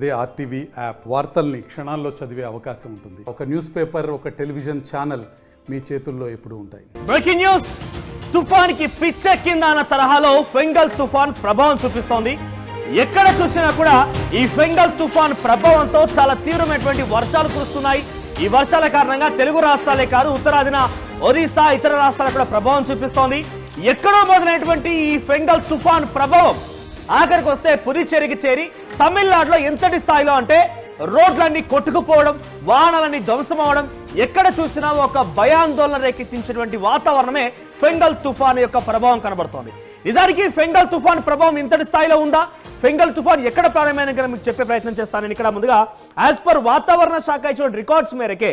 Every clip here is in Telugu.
అదే ఆర్టీవీ యాప్ వార్తల్ని క్షణాల్లో చదివే అవకాశం ఉంటుంది. ఒక న్యూస్ పేపర్, ఒక టెలివిజన్ ఛానల్ మీ చేతుల్లో ఎప్పుడూ ఉంటాయి. బ్రేకింగ్ న్యూస్, తుఫాన్కి పిచ్చెక్కింద అన్న తరహాలో ఫెంగల్ తుఫాన్ ప్రభావం చూపిస్తోంది. ఎక్కడ చూసినా కూడా ఈ ఫెంగల్ తుఫాన్ ప్రభావంతో చాలా తీవ్రమైనటువంటి వర్షాలు కురుస్తున్నాయి. ఈ వర్షాల కారణంగా తెలుగు రాష్ట్రాలే కాదు, ఉత్తరాదిన ఒరిస్సా, ఇతర రాష్ట్రాలకు కూడా ప్రభావం చూపిస్తోంది. ఎక్కడో మొదలైనటువంటి ఈ ఫెంగల్ తుఫాన్ ప్రభావం ఆఖరికి వస్తే పుదుచ్చేరికి చేరి తమిళనాడులో ఎంతటి స్థాయిలో అంటే రోడ్లన్నీ కొట్టుకుపోవడం, వాహనాలన్నీ ధ్వంసం అవడం, ఎక్కడ చూసినా ఒక భయాందోళన రేకెత్తించినటువంటి వాతావరణమే ఫెంగల్ తుఫాన్ యొక్క ప్రభావం కనబడుతోంది. నిజానికి ఫెంగల్ తుఫాన్ ప్రభావం ఇంతటి స్థాయిలో ఉందా? ఫెంగల్ తుఫాన్ ఎక్కడ ప్రారంభమైన మీకు చెప్పే ప్రయత్నం చేస్తాను. ఇక్కడ ముందుగా యాజ్ పర్ వాతావరణ శాఖ ఇచ్చిన రికార్డ్స్ మేరకే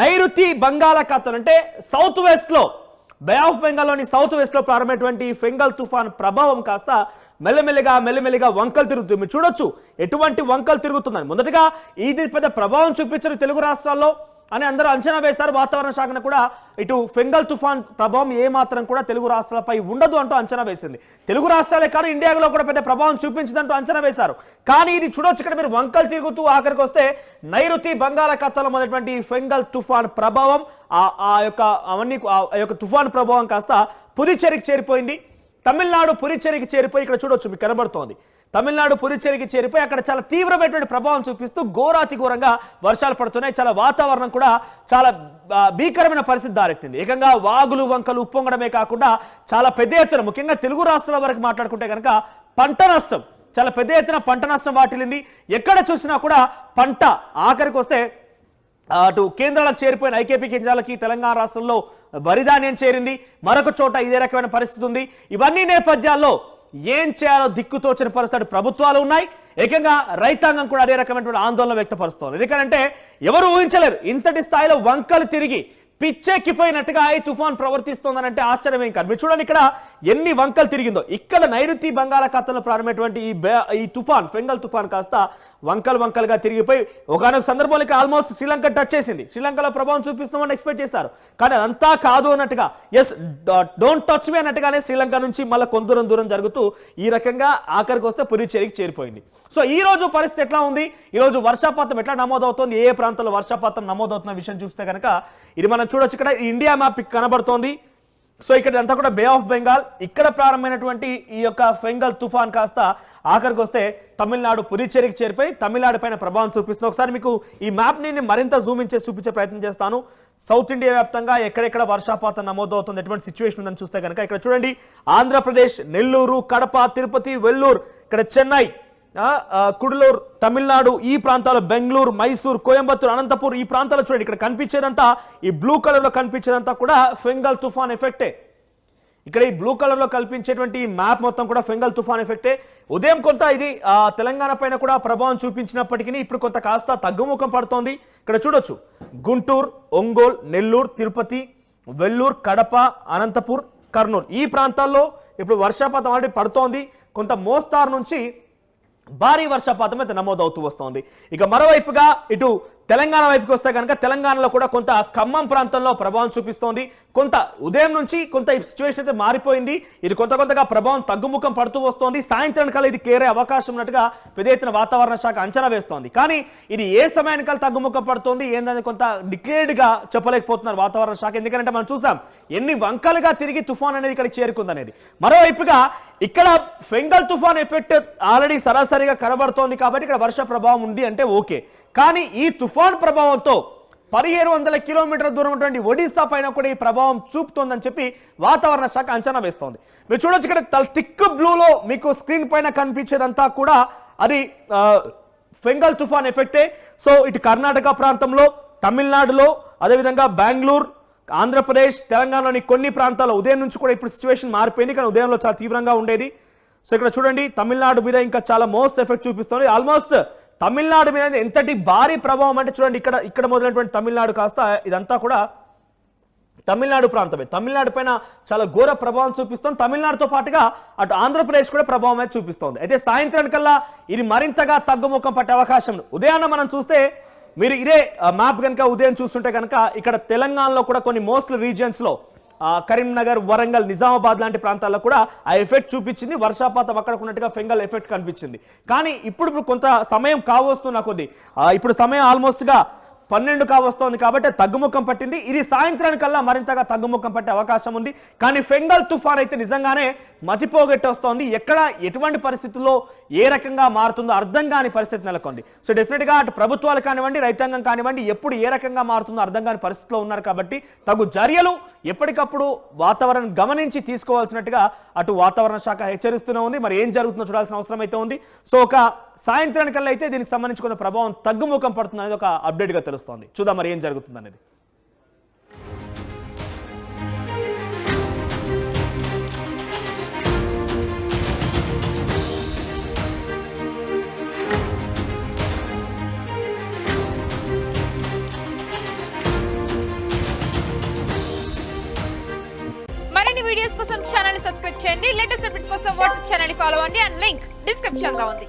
నైరుతి బంగాళాఖాతం అంటే సౌత్ వెస్ట్ లో, బే ఆఫ్ బెంగాల్లోని సౌత్ వెస్ట్ లో ప్రారంభమైనటువంటి ఫెంగల్ తుఫాన్ ప్రభావం కాస్త మెల్లమెల్లిగా వంకలు తిరుగుతుంది. మీరు చూడొచ్చు ఎటువంటి వంకలు తిరుగుతుందని. మొదటగా ఇది పెద్ద ప్రభావం చూపించారు తెలుగు రాష్ట్రాల్లో అని అందరూ అంచనా వేశారు. వాతావరణ శాఖను కూడా ఇటు ఫెంగల్ తుఫాన్ ప్రభావం ఏ మాత్రం కూడా తెలుగు రాష్ట్రాలపై ఉండదు అంటూ అంచనా వేసింది. తెలుగు రాష్ట్రాలే కాదు, ఇండియాలో కూడా పెద్ద ప్రభావం చూపించదంటూ అంచనా వేశారు. కానీ ఇది చూడొచ్చు, ఇక్కడ మీరు వంకలు తిరుగుతూ ఆఖరికి వస్తే నైరుతి బంగాళాఖాతంలో మొదలైనటువంటి ఫెంగల్ తుఫాన్ ప్రభావం ఆ యొక్క తుఫాన్ ప్రభావం కాస్త పుదుచ్చేరికి చేరిపోయింది. తమిళనాడు పుదుచ్చేరికి చేరిపోయి ఇక్కడ చూడొచ్చు మీకు కనబడుతోంది. తమిళనాడు పుదుచ్చేరికి చేరిపోయి అక్కడ చాలా తీవ్రమైనటువంటి ప్రభావం చూపిస్తూ ఘోరాతి ఘోరంగా వర్షాలు పడుతున్నాయి. చాలా వాతావరణం కూడా చాలా భీకరమైన పరిస్థితి దారెత్తింది. ఏకంగా వాగులు వంకలు ఉప్పొంగడమే కాకుండా చాలా పెద్ద ఎత్తున, ముఖ్యంగా తెలుగు రాష్ట్రాల వరకు మాట్లాడుకుంటే కనుక పంట నష్టం, చాలా పెద్ద ఎత్తున పంట నష్టం వాటిల్లింది. ఎక్కడ చూసినా కూడా పంట ఆఖరికి వస్తే అటు కేంద్రాలకు చేరిపోయిన ఐకేపీ కేంద్రాలకి తెలంగాణ రాష్ట్రంలో వరిధాన్యం చేరింది. మరొక చోట ఇదే రకమైన పరిస్థితి ఉంది. ఇవన్నీ నేపథ్యాల్లో ఏం చేయాలో దిక్కుతోచని పరిస్థితి ప్రభుత్వాలు ఉన్నాయి. ఏకంగా రైతాంగం కూడా అదే రకమైనటువంటి ఆందోళన వ్యక్తపరుస్తోంది. ఎందుకంటే ఎవరు ఊహించలేరు ఇంతటి స్థాయిలో వంకలు తిరిగి పిచ్చెక్కిపోయినట్టుగా ఈ తుఫాన్ ప్రవర్తిస్తోందనంటే ఆశ్చర్యమేం కాదు. మీరు చూడండి ఇక్కడ ఎన్ని వంకలు తిరిగిందో. ఇక్కడ నైరుతి బంగాళాఖాతంలో ప్రారంభమైనటువంటి ఈ తుఫాన్ ఫెంగల్ తుఫాన్ కాస్త వంకలుగా తిరిగిపోయి ఒకనొక సందర్భంలో ఆల్మోస్ట్ శ్రీలంక టచ్ చేసింది. శ్రీలంకలో ప్రభావం చూపిస్తామని ఎక్స్పెక్ట్ చేశారు. కానీ అదంతా కాదు అన్నట్టుగా, ఎస్ డోంట్ టచ్ మీ అన్నట్టుగానే శ్రీలంక నుంచి మళ్ళీ కొంత దూరం జరుగుతూ ఈ రకంగా ఆఖరికి వస్తే పుదుచ్చేరికి చేరిపోయింది. సో ఈ రోజు పరిస్థితి ఎట్లా ఉంది? ఈ రోజు వర్షపాతం ఎట్లా నమోదవుతోంది, ఏ ప్రాంతంలో వర్షపాతం నమోదవుతున్న విషయం చూస్తే కనుక ఇది మనం చూడొచ్చు. ఇక్కడ ఇండియా మ్యాప్ కనబడుతోంది. సో ఇక్కడ అంతా కూడా బే ఆఫ్ బెంగాల్, ఇక్కడ ప్రారంభమైనటువంటి ఈ యొక్క ఫెంగల్ తుఫాన్ కాస్త ఆఖరికి వస్తే తమిళనాడు పుదుచ్చేరికి చేరిపోయి తమిళనాడు పైన ప్రభావం చూపిస్తుంది. ఒకసారి మీకు ఈ మ్యాప్ ని మరింత జూమ్ ఇన్ చేసి చూపించే ప్రయత్నం చేస్తాను. సౌత్ ఇండియా వ్యాప్తంగా ఎక్కడెక్కడ వర్షపాతం నమోదవుతుంది, ఎటువంటి సిచ్యువేషన్ ఉందని చూస్తే కనుక ఇక్కడ చూడండి, ఆంధ్రప్రదేశ్, నెల్లూరు, కడప, తిరుపతి, వెల్లూరు, ఇక్కడ చెన్నై, కుడలూరు, తమిళనాడు, ఈ ప్రాంతాలు బెంగళూరు, మైసూర్, కోయంబత్తూరు, అనంతపూర్, ఈ ప్రాంతాలు చూడండి. ఇక్కడ కనిపించేదంతా ఈ బ్లూ కలర్ లో కనిపించేదంతా కూడా ఫెంగల్ తుఫాన్ ఎఫెక్టే. ఇక్కడ ఈ బ్లూ కలర్ లో కల్పించేటువంటి మ్యాప్ మొత్తం కూడా ఫెంగల్ తుఫాన్ ఎఫెక్టే. ఉదయం కొంత ఇది తెలంగాణ పైన కూడా ప్రభావం చూపించినప్పటికీ ఇప్పుడు కొంత కాస్త తగ్గుముఖం పడుతోంది. ఇక్కడ చూడొచ్చు గుంటూరు, ఒంగోలు, నెల్లూరు, తిరుపతి, వెల్లూరు, కడప, అనంతపూర్, కర్నూలు, ఈ ప్రాంతాల్లో ఇప్పుడు వర్షపాతం ఆల్రెడీ పడుతోంది. కొంత మోస్తారు నుంచి భారీ వర్షపాతం అయితే నమోదవుతూ వస్తోంది. ఇక మరోవైపుగా ఇటు తెలంగాణ వైపుకి వస్తే కనుక తెలంగాణలో కూడా కొంత ఖమ్మం ప్రాంతంలో ప్రభావం చూపిస్తోంది. కొంత ఉదయం నుంచి కొంత ఈ సిచ్యువేషన్ అయితే మారిపోయింది. ఇది కొంతగా ప్రభావం తగ్గుముఖం పడుతూ వస్తోంది. సాయంత్రం కల్లా ఇది క్లియర్ అయ్యే అవకాశం ఉన్నట్టుగా పెద్ద ఎత్తున వాతావరణ శాఖ అంచనా వేస్తోంది. కానీ ఇది ఏ సమయానికల్లా తగ్గుముఖం పడుతోంది ఏందని కొంత డిక్లేర్డ్ గా చెప్పలేకపోతున్నారు వాతావరణ శాఖ. ఎందుకంటే మనం చూసాం ఎన్ని వంకలుగా తిరిగి తుఫాన్ అనేది ఇక్కడ చేరుకుంది అనేది. మరోవైపుగా ఇక్కడ ఫెంగల్ తుఫాన్ ఎఫెక్ట్ ఆల్రెడీ సరాసరిగా కనబడుతోంది కాబట్టి ఇక్కడ వర్ష ప్రభావం ఉంది అంటే ఓకే. కానీ ఈ తుఫాన్ ప్రభావంతో 1700 కిలోమీటర్ల దూరం ఉన్నటువంటి ఒడిశా పైన కూడా ఈ ప్రభావం చూపుతోందని చెప్పి వాతావరణ శాఖ అంచనా వేస్తోంది. మీరు చూడొచ్చు ఇక్కడ థిక్ బ్లూలో మీకు స్క్రీన్ పైన కనిపించేదంతా కూడా అది ఫెంగల్ తుఫాన్ ఎఫెక్టే. సో ఇటు కర్ణాటక ప్రాంతంలో, తమిళనాడులో, అదేవిధంగా బెంగళూరు, ఆంధ్రప్రదేశ్, తెలంగాణలోని కొన్ని ప్రాంతాల్లో ఉదయం నుంచి కూడా ఇప్పుడు సిచ్యువేషన్ మారిపోయింది. కానీ ఉదయంలో చాలా తీవ్రంగా ఉండేది. సో ఇక్కడ చూడండి తమిళనాడు మీద ఇంకా చాలా మోస్ట్ ఎఫెక్ట్ చూపిస్తుంది. ఆల్మోస్ట్ తమిళనాడు మీద ఎంతటి భారీ ప్రభావం అంటే చూడండి ఇక్కడ మొదలైనటువంటి తమిళనాడు కాస్త ఇదంతా కూడా తమిళనాడు ప్రాంతమే. తమిళనాడు పైన చాలా ఘోర ప్రభావం చూపిస్తుంది. తమిళనాడుతో పాటుగా అటు ఆంధ్రప్రదేశ్ కూడా ప్రభావం అయితే చూపిస్తోంది. అయితే సాయంత్రానికల్లా ఇది మరింతగా తగ్గుముఖం పట్టే అవకాశం. ఉదయాన్న మనం చూస్తే మీరు ఇదే మ్యాప్ కనుక ఉదయం చూస్తుంటే కనుక ఇక్కడ తెలంగాణలో కూడా కొన్ని మోస్ట్ రీజియన్స్ లో కరీంనగర్, వరంగల్, నిజామాబాద్ లాంటి ప్రాంతాల్లో కూడా ఆ ఎఫెక్ట్ చూపించింది. వర్షాపాతం అక్కడ ఉన్నట్టుగా ఫెంగల్ ఎఫెక్ట్ కనిపించింది. కానీ ఇప్పుడు కొంత సమయం కావస్తున్న కొద్ది ఇప్పుడు సమయం ఆల్మోస్ట్గా 12 కావస్తోంది కాబట్టి తగ్గుముఖం పట్టింది. ఇది సాయంత్రానికల్లా మరింతగా తగ్గుముఖం పట్టే అవకాశం ఉంది. కానీ ఫెంగల్ తుఫాన్ అయితే నిజంగానే మతిపోగొట్టొస్తోంది. ఎక్కడ ఎటువంటి పరిస్థితుల్లో ఏ రకంగా మారుతుందో అర్థం కాని పరిస్థితి నెలకొంది. సో డెఫినెట్గా అటు ప్రభుత్వాలు కానివ్వండి, రైతాంగం కానివ్వండి, ఎప్పుడు ఏ రకంగా మారుతుందో అర్థం కాని పరిస్థితిలో ఉన్నారు. కాబట్టి తగు చర్యలు ఎప్పటికప్పుడు వాతావరణం గమనించి తీసుకోవాల్సినట్టుగా అటు వాతావరణ శాఖ హెచ్చరిస్తూనే ఉంది. మరి ఏం జరుగుతుందో చూడాల్సిన అవసరం అయితే ఉంది. సో ఒక సాయంత్రానికల్లా అయితే దీనికి సంబంధించిన ప్రభావం తగ్గుముఖం పడుతుంది అనేది ఒక అప్డేట్గా తెలుస్తుంది. చూద్దాం మరి ఏం జరుగుతుంది అనేది. మరిన్ని వీడియోస్ కోసం ఛానల్ ని సబ్స్క్రైబ్ చేయండి. లేటెస్ట్ అప్డేట్స్ కోసం వాట్సాప్ ఛానల్ ని ఫాలో అవ్వండి. అండ్ లింక్ డిస్క్రిప్షన్ లో ఉంది.